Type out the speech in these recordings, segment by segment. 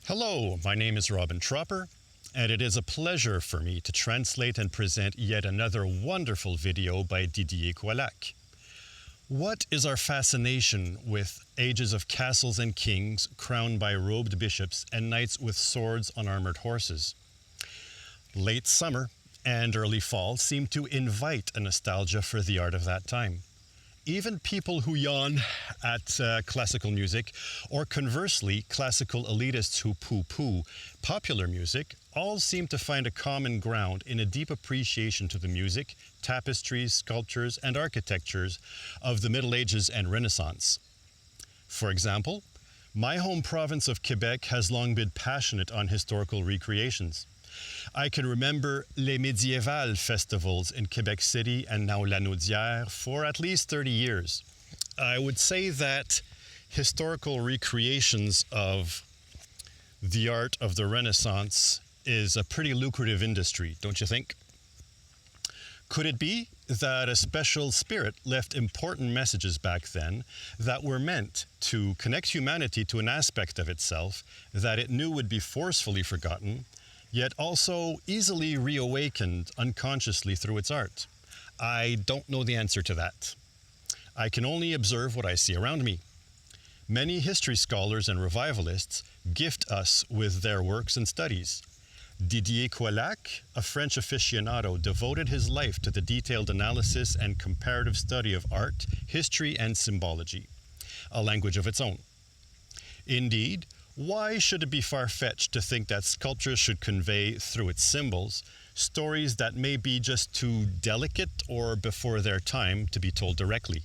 Hello, my name is Robin Tropper, and it is a pleasure for me to translate and present yet another wonderful video by Didier Coillac. What is our fascination with ages of castles and kings crowned by robed bishops and knights with swords on armored horses? Late summer and early fall seem to invite a nostalgia for the art of that time. Even people who yawn at classical music, or conversely, classical elitists who poo-poo popular music, all seem to find a common ground in a deep appreciation to the music, tapestries, sculptures, and architectures of the Middle Ages and Renaissance. For example, my home province of Quebec has long been passionate on historical recreations. I can remember Les Médiévales festivals in Quebec City and now La Naudière for at least 30 years. I would say that historical recreations of the art of the Renaissance is a pretty lucrative industry, don't you think? Could it be that a special spirit left important messages back then that were meant to connect humanity to an aspect of itself that it knew would be forcefully forgotten, yet also easily reawakened unconsciously through its art? I don't know the answer to that. I can only observe what I see around me. Many history scholars and revivalists gift us with their works and studies. Didier Coillac, a French aficionado, devoted his life to the detailed analysis and comparative study of art, history, and symbology, a language of its own. Indeed, why should it be far-fetched to think that sculpture should convey, through its symbols, stories that may be just too delicate or before their time to be told directly?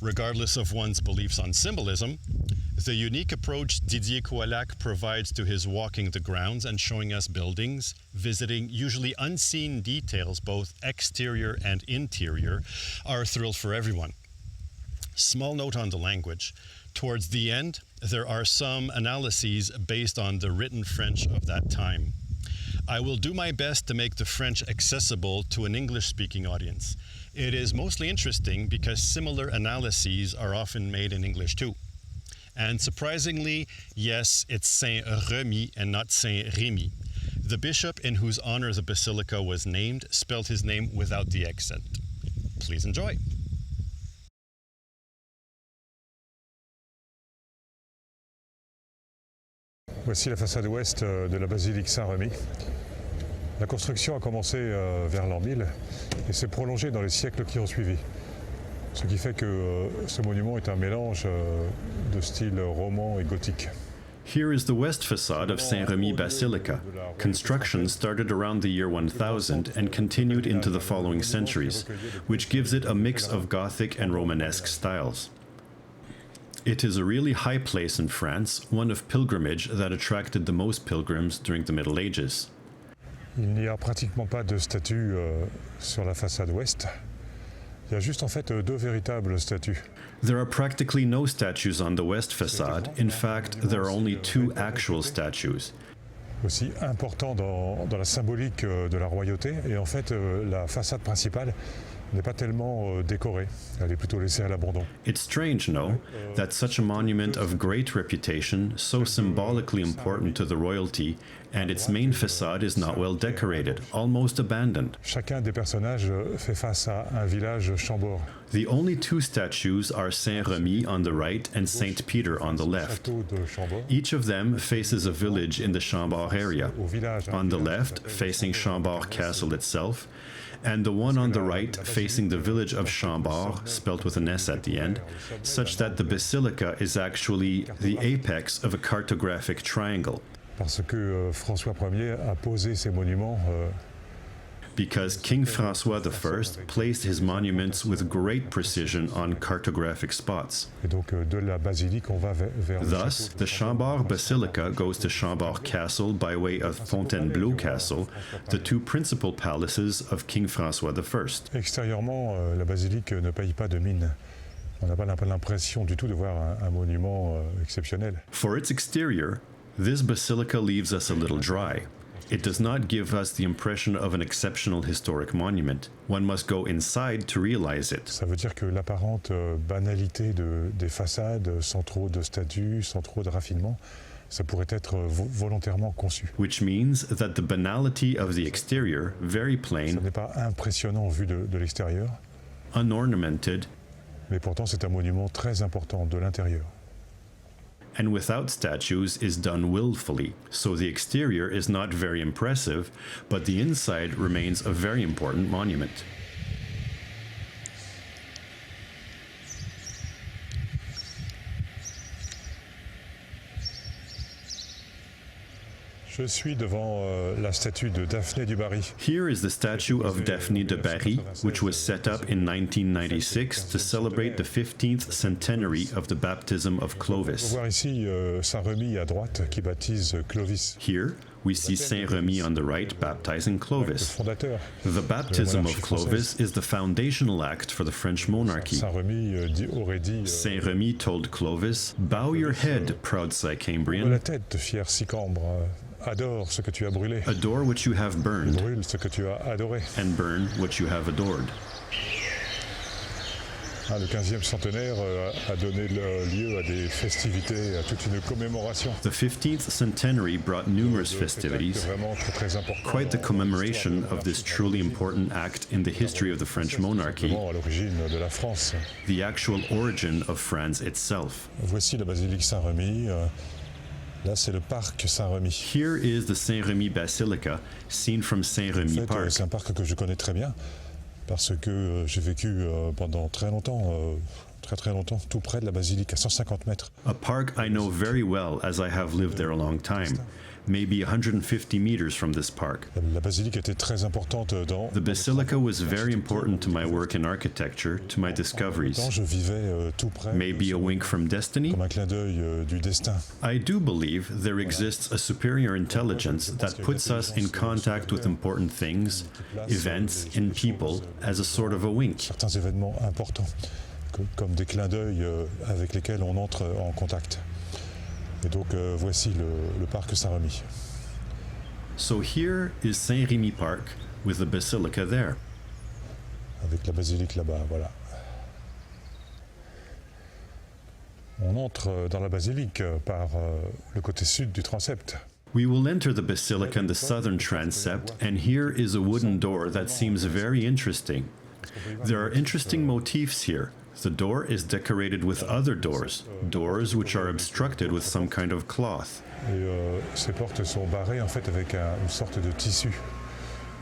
Regardless of one's beliefs on symbolism, the unique approach Didier Coillac provides to his walking the grounds and showing us buildings, visiting usually unseen details, both exterior and interior, are a thrill for everyone. Small note on the language. Towards the end, there are some analyses based on the written French of that time. I will do my best to make the French accessible to an English-speaking audience. It is mostly interesting because similar analyses are often made in English too. And surprisingly, yes, it's Saint Remi and not Saint Remi. The bishop in whose honor the basilica was named spelled his name without the accent. Please enjoy. Voici la façade ouest de la basilique Saint-Remi. La construction a commencé vers l'an 1000 et s'est prolongée dans les siècles qui ont suivi. Ce qui fait que ce monument est un mélange de style roman et gothique. Here is the west facade of Saint-Remi Basilica. Construction started around the year 1000 and continued into the following centuries, which gives it a mix of Gothic and Romanesque styles. It is a really high place in France, one of pilgrimage that attracted the most pilgrims during the Middle Ages. Il n'y a pratiquement pas de statues sur la façade ouest. Il y a juste en fait deux véritables statues. There are practically no statues on the west facade. In fact, there are only two actual statues. Aussi important dans la symbolique de la royauté, et en fait la façade principale n'est pas tellement décorée, elle est plutôt laissée à l'abandon. It's strange, no, that such a monument of great reputation, so symbolically important to the royalty, and its main facade is not well decorated, almost abandoned. Chacun des personnages fait face à un village Chambord. The only two statues are Saint-Remi on the right and Saint Peter on the left. Each of them faces a village in the Chambord area. On the left, facing Chambord Castle itself, and the one on the right facing the village of Chambord, spelt with an S at the end, such that the basilica is actually the apex of a cartographic triangle. Parce que François Ier a posé ces monuments because King François I placed his monuments with great precision on cartographic spots. Et donc de la basilique on va vers Thus, the Chambord Basilica goes to Chambord Castle by way of Fontainebleau Castle, the two principal palaces of King François I. Extérieurement, la basilique ne paye pas de mine. On n'a pas l'impression du tout de voir un monument exceptionnel. For its exterior, this basilica leaves us a little dry. It does not give us the impression of an exceptional historic monument. One must go inside to realize it. Ça veut dire que l'apparente banalité des façades, sans trop de statues, sans trop de raffinement, Ça pourrait être volontairement conçu. Which means that the banality of the exterior, very Ça plain, n'est pas impressionnant vu de l'extérieur, unornamented, mais pourtant c'est un monument très important de l'intérieur. and without statues is done willfully. So the exterior is not very impressive, but the inside remains a very important monument. Je suis devant la statue de Daphné du Barry. Here is the statue of Daphne de Barry, which was set up in 1996 to celebrate the 15th centenary of the baptism of On peut Clovis. voir ici Saint Remi à droite qui baptise Clovis, Here, we see Saint Remi on the right baptizing le Clovis. fondateur. The baptism of Clovis is the foundational act for the French monarchy. Saint Remi aurait dit Saint Remi told Clovis, "Bow your head, proud de Sicambrian, la tête, fier Sicambre, adore ce que tu as brûlé, adore what you have burned, brûle ce que tu as adoré. and burn what you have adored." Le 15e centenaire a donné lieu à des festivités, à toute une commémoration. The 15th centenary brought numerous festivities, Vraiment très important. quite the commemoration of this truly important act in the history of the French monarchy, À l'origine de la France. the actual origin of France itself. Voici la basilique Saint-Remi. Là, c'est le parc Saint-Remi. Here is the Saint-Remy Basilica, seen from En Saint-Remy fait, Park. c'est un parc que je connais très bien parce que j'ai vécu pendant très longtemps, très longtemps, tout près de la basilique, à 150 mètres. A park I know very well as I have lived there a long time, maybe 150 meters from this park. La basilique était très importante dans. The basilica was very important to my work in architecture, to my discoveries. Quand je vivais tout près, Maybe a wink from destiny? comme un clin d'œil du destin. I do believe there exists a superior intelligence that puts us in contact with important things, events, and people as a sort of a wink. Certains événements importants, comme des clins d'œil avec lesquels on entre en contact. Et donc voici le parc Saint-Remi. So here is Saint-Remy Park with the basilica there. Avec la basilique là-bas, voilà. On entre dans la basilique par le côté sud du transept. We will enter the basilica in the southern transept, and here is a wooden door that seems very interesting. There are interesting motifs here. The door is decorated with other doors, doors which are obstructed with some kind of cloth. Et ces portes sont barrées en fait avec une sorte de tissu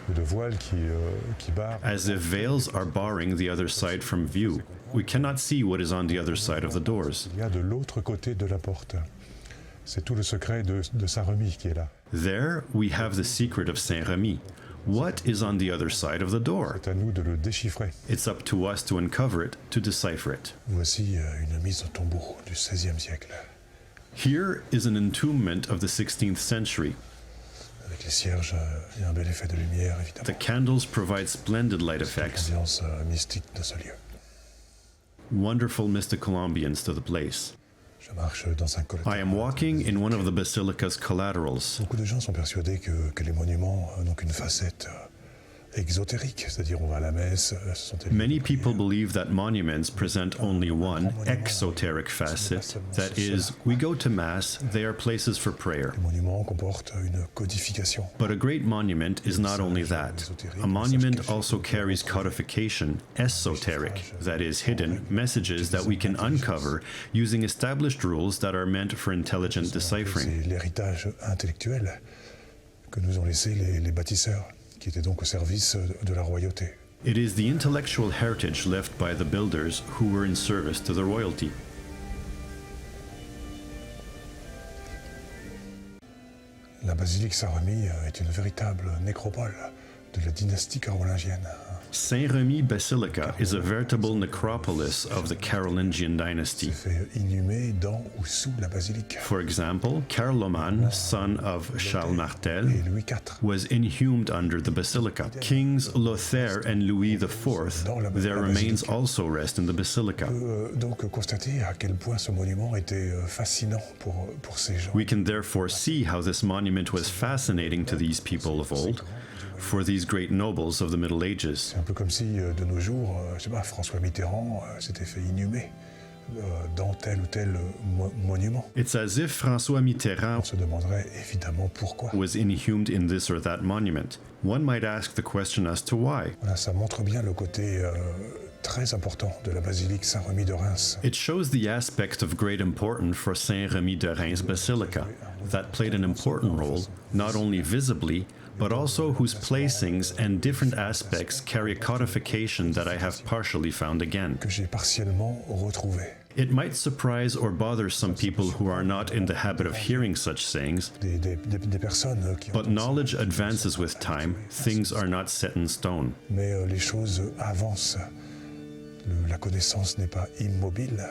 ou de voile qui barre. As if veils are barring the other side from view. We cannot see what is on the other side of the doors. Il y a de l'autre côté de la porte. C'est tout le secret de Saint-Remi qui est là. There we have the secret of Saint-Remy. What is on the other side of the door? C'est à nous de le déchiffrer. It's up to us to uncover it, to decipher it. Voici une mise au tombeau du XVIe siècle. Here is an entombment of the 16th century. Avec les cierges, il y a un bel effet de lumière, The évidemment. candles provide splendid light effects, L'ambiance mystique de ce lieu. wonderful mystical ambience to the place. Je marche dans un I am walking in one of the basilica's collaterals. Beaucoup de gens sont persuadés que les monuments n'ont qu'une facette exotérique, c'est-à-dire on va à la messe, ce sont des lieux Many de people prière. believe that monuments present only one exoteric facet. That is, we go to Mass, they are places for prayer. Les monuments comportent une codification. But a great monument is not only that. A monument also carries codification, esoteric, that is, hidden, messages that we can uncover using established rules that are meant for intelligent deciphering. C'est l'héritage intellectuel que nous ont laissé les bâtisseurs, qui étaient donc au service de la royauté. It is the intellectual heritage left by the builders who were in service to the royalty. La basilique Saint-Remi est une véritable nécropole de la dynastie carolingienne. Saint-Remy Basilica is a veritable necropolis of the Carolingian dynasty. S'est fait inhumer dans ou sous la basilique. For example, Carloman, son of Charles Martel, Et Louis IV. was inhumed under the basilica. Kings Lothaire and Louis IV, their remains also rest in the basilica. On peut donc constater à quel point ce monument était fascinant pour ces gens. We can therefore see how this monument was fascinating to these people of old, for these great nobles of the Middle Ages. C'est un peu comme si de nos jours, je sais pas, François Mitterrand s'était fait inhumer dans tel ou tel monument. It's as if François On Mitterrand se demanderait évidemment pourquoi. was inhumed in this or that monument. One might ask the question as to why. Voilà, ça montre bien le côté très important de la basilique Saint-Remi de Reims. It shows the aspect of great importance for Saint-Remi de Reims Basilica that played an important role, not only visibly, but also whose placings and different aspects carry a codification that I have partially found again. Que j'ai partiellement retrouvé. It might surprise or bother some people who are not in the habit of hearing such sayings, Des personnes qui but knowledge advances with time, things are not set in stone. mais les choses avancent. La connaissance n'est pas immobile,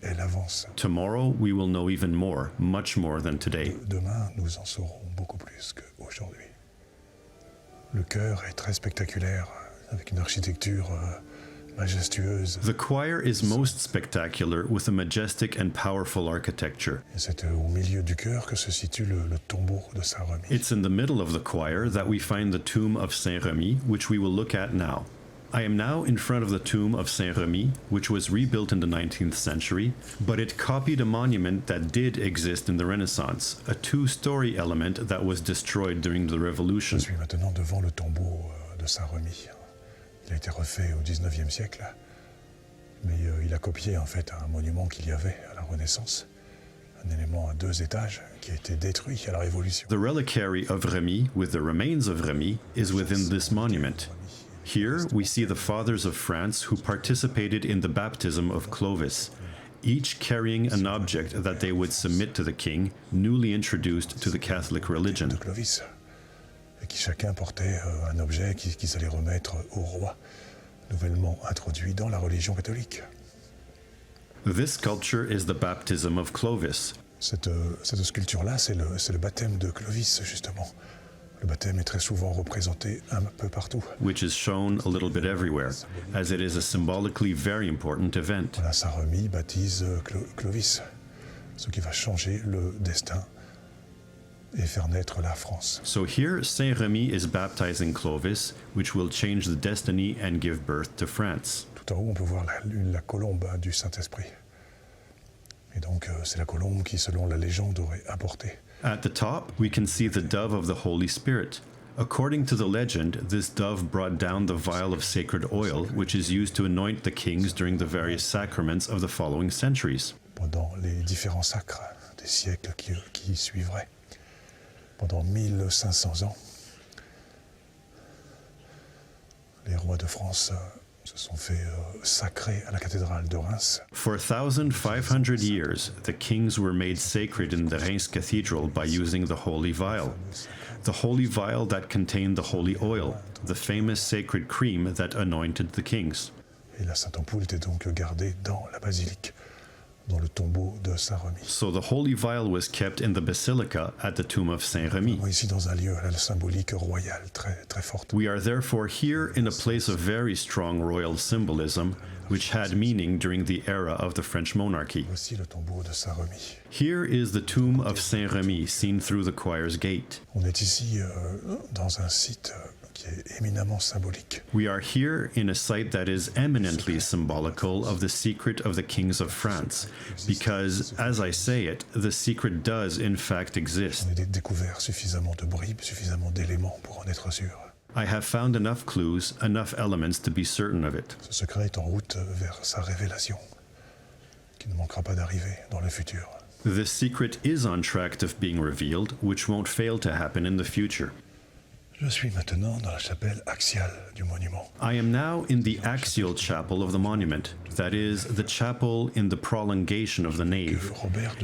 elle avance. Tomorrow we will know even more, much more than today. Demain, nous en saurons beaucoup plus qu'aujourd'hui. Le chœur est très spectaculaire, avec une architecture majestueuse. The choir is most spectacular with a majestic and powerful architecture. Et c'est au milieu du chœur que se situe le tombeau de Saint-Remi. It's in the middle of the choir that we find the tomb of Saint-Remi, which we will look at now. I am now in front of the tomb of Saint-Remi, which was rebuilt in the 19th century, but it copied a monument that did exist in the Renaissance, a two-story element that was destroyed during the Revolution. Je suis maintenant devant le tombeau de Saint-Remi. Il a été refait au XIXe siècle, mais il a copié en fait un monument qu'il y avait à la Renaissance, un élément à 2 étages qui a été détruit à la Révolution. The reliquary of Remi, with the remains of Remi, is within this monument. Here we see the fathers of France who participated in the baptism of Clovis, each carrying an object that they would submit to the king, newly introduced to the Catholic religion. De Clovis, et qui chacun portait un objet qu'ils allaient remettre au roi, nouvellement introduit dans la religion catholique. This sculpture is the baptism of Clovis. Cette sculpture-là, c'est le baptême de Clovis, justement. Le baptême est très souvent représenté un peu partout. Which is shown a little bit everywhere, as it is a symbolically very important event. Voilà, Saint-Remi baptise Clovis, ce qui va changer le destin et faire naître la France. So here, Saint-Remi is baptizing Clovis, which will change the destiny and give birth to France. Tout en haut, on peut voir la colombe du Saint-Esprit. Et donc, c'est la colombe qui, selon la légende, aurait apporté. At the top, we can see the dove of the Holy Spirit. According to the legend, this dove brought down the vial of sacred oil, which is used to anoint the kings during the various sacraments of the following centuries. Pendant les différents sacres des siècles qui suivraient, pendant 1500 ans, les rois de France se sont fait sacrer à la cathédrale de Reims. For 1,500 years, the kings were made sacred in the Reims Cathedral by using the holy vial. The holy vial that contained the holy oil, the famous sacred cream that anointed the kings. Et la Sainte Ampoule était donc gardée dans la basilique, dans le tombeau de Saint-Remi. So the holy vial was kept in the basilica at the tomb of Saint-Remi. Ici, dans un lieu à la symbolique royale très, très forte. We are therefore here in a place of very strong royal symbolism, which had meaning during the era of the French monarchy. Voici le tombeau de Saint-Remi. Here is the tomb of Saint-Remi seen through the choir's gate. On est ici dans un site qui est éminemment symbolique. We are here in a site that is eminently symbolical of the secret of the kings of France, because, as I say it, the secret does in fact exist. On a découvert suffisamment de bribes, suffisamment d'éléments pour en être sûr. I have found enough clues, enough elements to be certain of it. Ce secret est en route vers sa révélation, qui ne manquera pas d'arriver dans le futur. The secret is on track of being revealed, which won't fail to happen in the future. Je suis maintenant dans la chapelle axiale du monument. I am now in the axial chapel of the monument, that is, the chapel in the prolongation of the nave.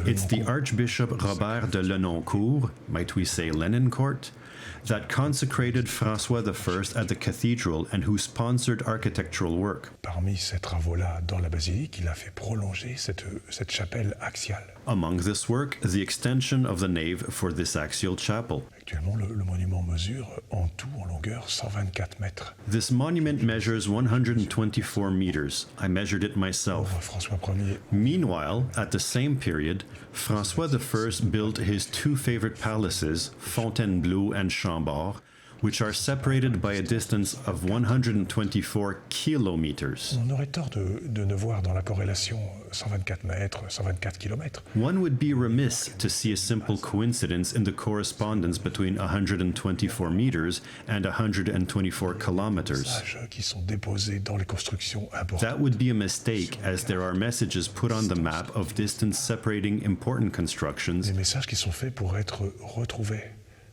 It's the Archbishop Robert de Lenoncourt, might we say Lenoncourt, that consecrated François I at the cathedral and who sponsored architectural work. Parmi ces travaux-là dans la basilique, il a fait prolonger cette chapelle axiale. Among this work, the extension of the nave for this axial chapel. Actuellement, le monument mesure en tout, en longueur, 124 mètres. This monument measures 124 meters. I measured it myself. François Ier. Meanwhile, at the same period, François I built his two favorite palaces, Fontainebleau and Chambord, which are separated by a distance of 124 kilometers. On aurait tort de ne voir dans la corrélation 124 mètres, 124 kilomètres. One would be remiss to see a simple coincidence in the correspondence between 124 meters and 124 kilometers. Qui sont déposés dans les constructions importantes. That would be a mistake, as there are messages put on the map of distance separating important constructions. Des messages qui sont faits pour être retrouvés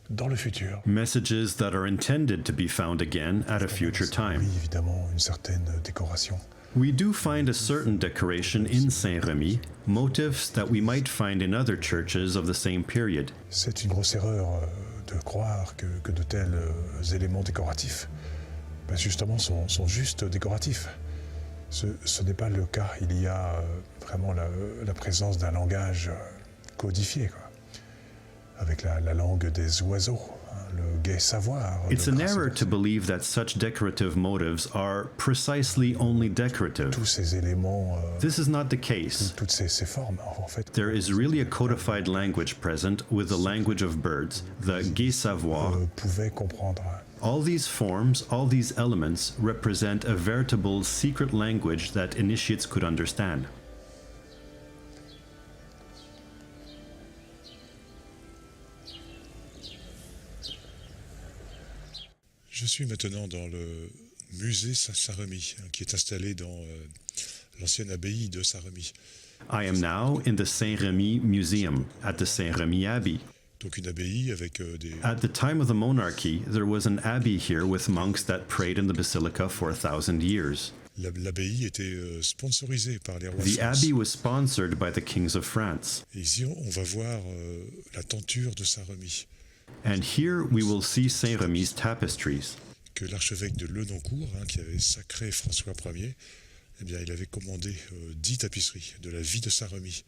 dans le futur. Messages that are intended to be found again at a future time. Oui, évidemment, une certaine décoration. We do find a certain decoration in Saint-Remi, motifs that we might find in other churches of the same period. C'est une grosse erreur de croire que de tels éléments décoratifs, justement, sont juste décoratifs. Ce n'est pas le cas. Il y a vraiment la présence d'un langage codifié, quoi, avec la langue des oiseaux. Le gai savoir. It's an error to believe that such decorative motives are precisely only decorative. Tous ces éléments, This is not the case. toutes ces formes, en fait. There is really a codified language present with the language of birds, the gai savoir. Pouvaient comprendre. All these forms, all these elements represent a veritable secret language that initiates could understand. Je suis maintenant dans le musée Saint-Remi, qui est installé dans l'ancienne abbaye de Saint-Remi. I am now in the Saint-Remi Museum at the Saint-Remi Abbey. Donc une abbaye avec des... At the time of the monarchy, there was an abbey here with monks that prayed in the basilica for 1,000 years. L'abbaye était sponsorisée par les rois de The France. abbey was sponsored by the kings of France. Et ici, on va voir la tenture de Saint-Remi, And here we will see Saint-Remi's tapestries. que l'archevêque de Lenoncourt, qui avait sacré François Ier, eh bien, il avait commandé 10 tapisseries de la vie de Saint-Remi,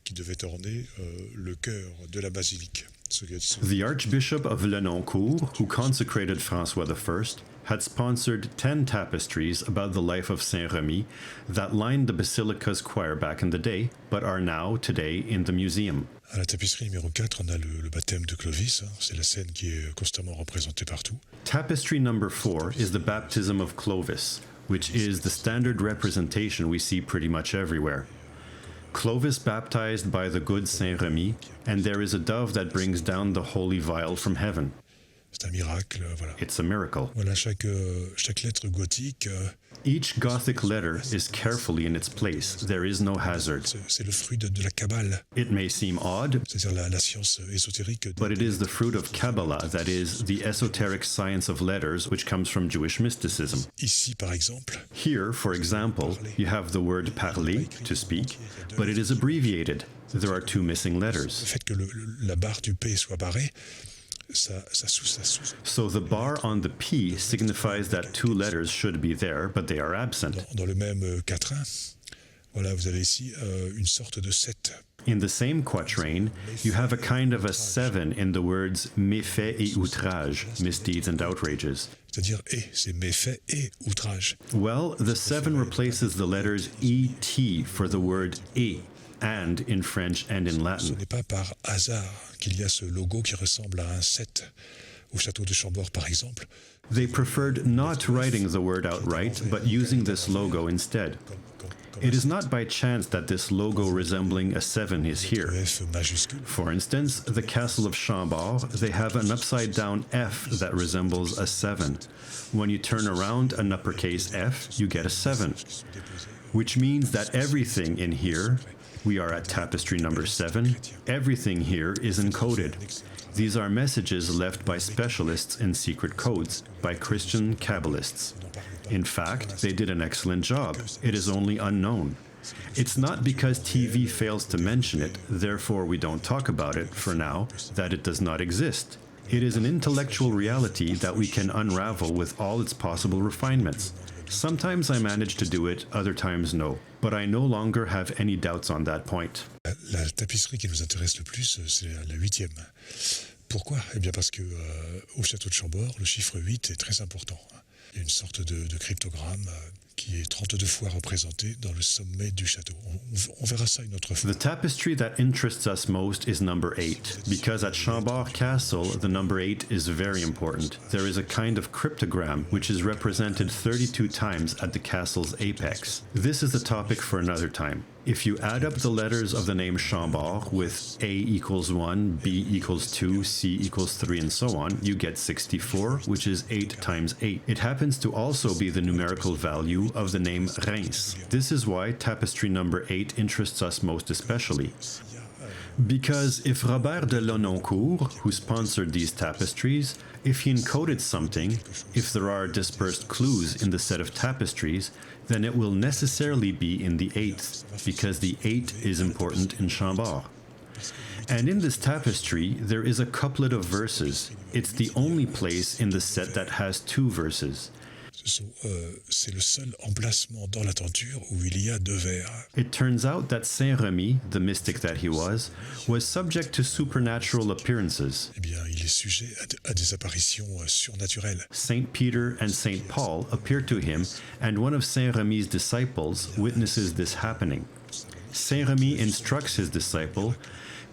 qui devaient orner le chœur de la basilique. The Archbishop of Lenoncourt, who consecrated François I, had sponsored 10 tapestries about the life of Saint-Remi that lined the basilica's choir back in the day, but are now, today, in the museum. À la tapisserie numéro 4, on a le baptême de Clovis. C'est la scène qui est constamment représentée partout. Tapestry number 4 is the baptism of Clovis, which is the standard representation we see pretty much everywhere. Clovis baptized by the good Saint-Remi, and there is a dove that brings down the holy vial from heaven. C'est un miracle, voilà. It's a miracle. Voilà, chaque lettre gothique, Each Gothic letter is carefully in its place. There is no hazard. c'est le fruit de la Kabbale, It may seem odd, c'est-à-dire la science ésotérique. but it is the fruit of Kabbalah, that is, the esoteric science of letters, which comes from Jewish mysticism. Ici, par exemple, Here, for example, you have the word parler, to speak, but it is abbreviated. There are 2 missing le letters. fait que la barre du P soit barrée, ça So the bar on the P signifies that 2 letters should be there, but they are absent. dans le même quatrain, voilà, vous avez ici une sorte de 7. In the same quatrain, you have a kind of a 7 in the words méfaits et outrages, misdeeds and outrages. C'est-à-dire c'est méfait et outrage. Well, the 7 replaces the letters ET for the word et, and in French and in Ce Latin. n'est pas par hasard qu'il y a ce logo qui ressemble à un 7 au château de Chambord, par exemple. They preferred not writing the word outright, but using this logo instead. It is not by chance that this logo resembling a 7 is here. F majuscule. For instance, the castle of Chambord, they have an upside-down F that resembles a 7. When you turn around an uppercase F, you get a 7, which means that everything in here, we are at tapestry number 7, everything here is encoded. These are messages left by specialists in secret codes, by Christian Kabbalists. In fact, they did an excellent job. It is only unknown. It's not because TV fails to mention it, therefore we don't talk about it, for now, that it does not exist. It is an intellectual reality that we can unravel with all its possible refinements. Sometimes I manage to do it, other times no. But I no longer have any doubts on that point. La tapisserie qui nous intéresse le plus, c'est la 8e. Pourquoi? Eh bien parce que au château de Chambord, le chiffre 8 est très important. Il y a une sorte de cryptogramme qui est 32 fois représenté dans le sommet du château. On verra ça une autre fois. The tapestry that interests us most is number 8, because at Chambord Castle, the number 8 is very important. There is a kind of cryptogram which is represented 32 times at the castle's apex. This is a topic for another time. If you add up the letters of the name Chambord with A equals 1, B equals 2, C equals 3, and so on, you get 64, which is 8 times 8. It happens to also be the numerical value of the name Reims. This is why tapestry number 8 interests us most especially. Because if Robert de Lenoncourt, who sponsored these tapestries, if he encoded something, if there are dispersed clues in the set of tapestries, then it will necessarily be in the 8th, because the 8 is important in Chambord. And in this tapestry, there is a couplet of verses. It's the only place in the set that has 2 verses. C'est le seul emplacement dans la tenture où il y a 2 vers. It turns out that Saint Remi, the mystic that he was subject to supernatural appearances. Eh bien, il est sujet à des apparitions surnaturelles. Saint Peter and Saint Paul appear to him, and one of Saint Remi's disciples witnesses this happening. Saint Remi instructs his disciple,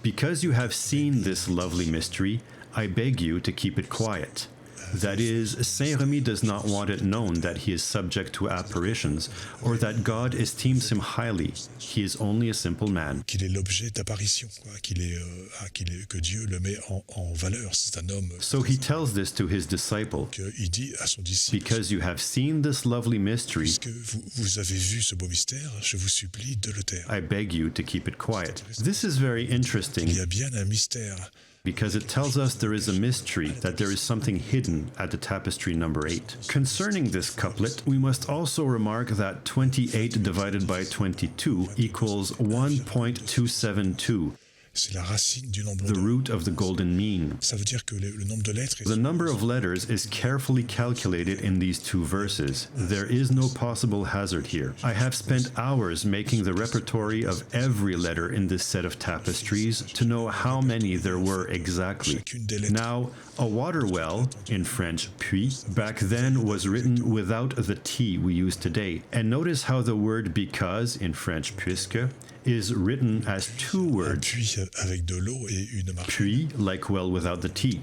"Because you have seen this lovely mystery, I beg you to keep it quiet." That is, Saint Remi does not want it known that he is subject to apparitions, or that God esteems him highly. He is only a simple man. Qu'il est l'objet d'apparition, que Dieu le met en valeur. C'est un homme. So he tells this to his disciple. Il dit à son disciple, "Because you have seen this lovely mystery, puisque vous avez vu ce beau mystère, je vous supplie de le taire." I beg you to keep it quiet." This is very interesting. Il y a bien un mystère. Because it tells us there is a mystery, that there is something hidden at the tapestry number 8. Concerning this couplet, we must also remark that 28 divided by 22 equals 1.272. C'est la racine du nombre the root of the golden mean. Ça veut dire que le nombre de lettres The number of letters is carefully calculated in these 2 verses. There is no possible hazard here. I have spent hours making the repertory of every letter in this set of tapestries to know how many there were exactly. Now, a water well, in French puits, back then was written without the T we use today. And notice how the word because, in French puisque, is written as 2 words. Puits avec de l'eau et une marche. Puits, like well without the T.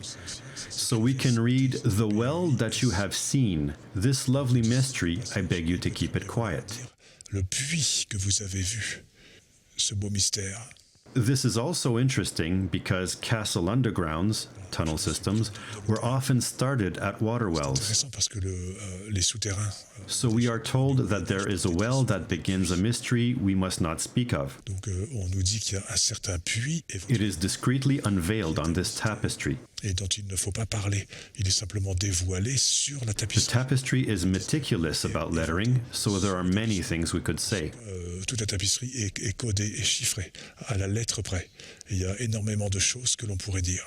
So we can read, "The well that you have seen, this lovely mystery, I beg you to keep it quiet." Le puits que vous avez vu, ce beau mystère. This is also interesting because castle undergrounds, tunnel systems, were often started at water wells. Intéressant parce que les souterrains. So we are told that there is a well that begins a mystery we must not speak of. Donc on nous dit qu'il y a un certain puits It is discreetly unveiled on this tapestry. et dont il ne faut pas parler. Il est simplement dévoilé sur la The tapisserie. tapestry is meticulous about lettering, so there are many things we could say. Toute la tapisserie est codée et chiffrée à la lettre près. Et il y a énormément de choses que l'on pourrait dire.